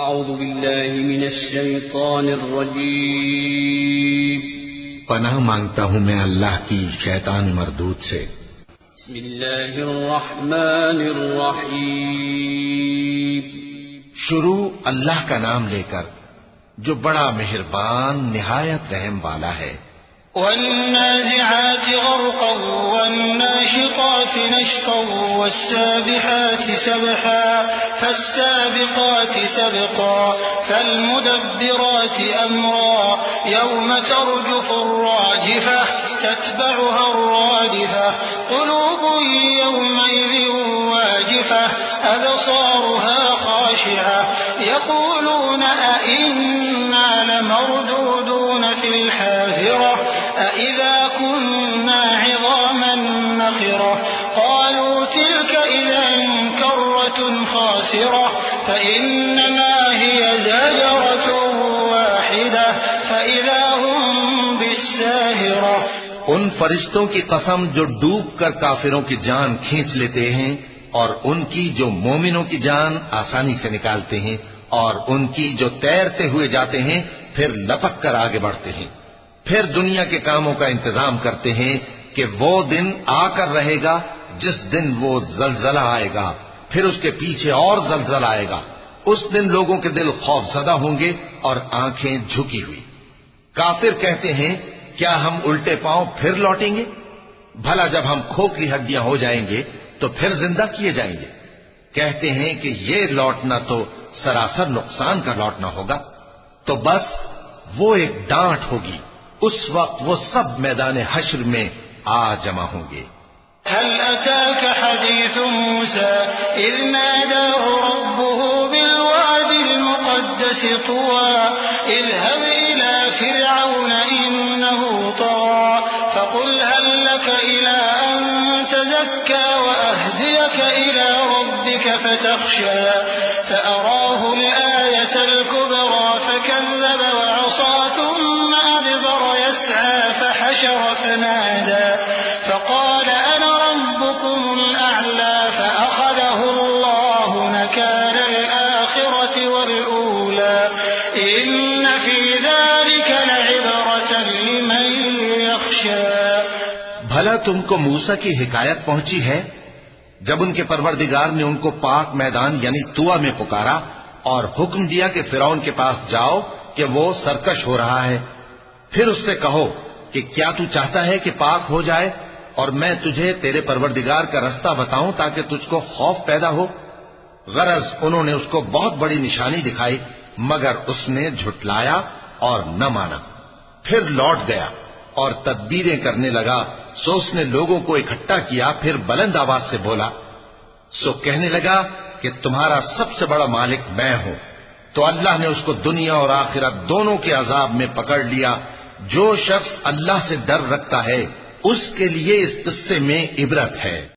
اعوذ باللہ من الشیطان الرجیم پناہ مانگتا ہوں میں اللہ کی شیطان مردود سے۔ بسم اللہ الرحمن الرحیم شروع اللہ کا نام لے کر جو بڑا مہربان نہایت رحم والا ہے۔ والنازعات غرقا والناشطات نشطا والسابحات سبحا فالسابقات سبقا فالمدبرات أمرا يوم ترجف الراجفة تتبعها الرادفة قلوب يومئذ واجفة أبصارها خاشعة يقولون أئنا لمردودون في الحافرة أإذا كنا عظاما نخرة قالوا تلك إذا كرة خاسرة فإنما هي زجرة واحدة فإذا هم بالساهرة۔ ان فرشتوں کی قسم جو ڈوب کر کافروں کی جان کھینچ لیتے ہیں اور ان کی جو مومنوں کی جان آسانی سے نکالتے ہیں اور ان کی جو تیرتے ہوئے جاتے ہیں پھر لپک کر آگے بڑھتے ہیں، پھر دنیا کے کاموں کا انتظام کرتے ہیں کہ وہ دن آ کر رہے گا جس دن وہ زلزلہ آئے گا، پھر اس کے پیچھے اور زلزلہ آئے گا۔ اس دن لوگوں کے دل خوف زدہ ہوں گے اور آنکھیں جھکی ہوئی۔ کافر کہتے ہیں کیا ہم الٹے پاؤں پھر لوٹیں گے؟ بھلا جب ہم کھوکھلی ہڈیاں ہو جائیں گے تو پھر زندہ کیے جائیں گے؟ کہتے ہیں کہ یہ لوٹنا تو سراسر نقصان کا لوٹنا ہوگا۔ تو بس وہ ایک ڈانٹ ہوگی، اس وقت وہ سب میدان حشر میں آ جمع ہوں گے۔ هل أتاك حديث موسى إذ ناداه ربه بالواد المقدس طوى اذهب إلى فرعون إنه طغى فقل هل لك إلى أن تزكى وأهديك إلى ربك فتخشى فأراه الآية الكبرى فكذب وعصى ثم أدبر يسعى فحشر فنادى فقال أنا ربكم الأعلى فأخذه الله نكال الآخرة والأولى إن في ذلك لعبرة لمن يخشى۔ بھلا تم کو موسیٰ کی حکایت پہنچی ہے جب ان کے پروردگار نے ان کو پاک میدان یعنی طویٰ میں پکارا اور حکم دیا کہ فرعون کے پاس جاؤ کہ وہ سرکش ہو رہا ہے، پھر اس سے کہو کہ کیا تو چاہتا ہے کہ پاک ہو جائے اور میں تجھے تیرے پروردگار کا رستہ بتاؤں تاکہ تجھ کو خوف پیدا ہو؟ غرض انہوں نے اس کو بہت بڑی نشانی دکھائی مگر اس نے جھٹلایا اور نہ مانا، پھر لوٹ گیا اور تدبیریں کرنے لگا۔ سو اس نے لوگوں کو اکٹھا کیا، پھر بلند آواز سے بولا، سو کہنے لگا کہ تمہارا سب سے بڑا مالک میں ہوں۔ تو اللہ نے اس کو دنیا اور آخرت دونوں کے عذاب میں پکڑ لیا۔ جو شخص اللہ سے ڈر رکھتا ہے اس کے لیے اس قصے میں عبرت ہے۔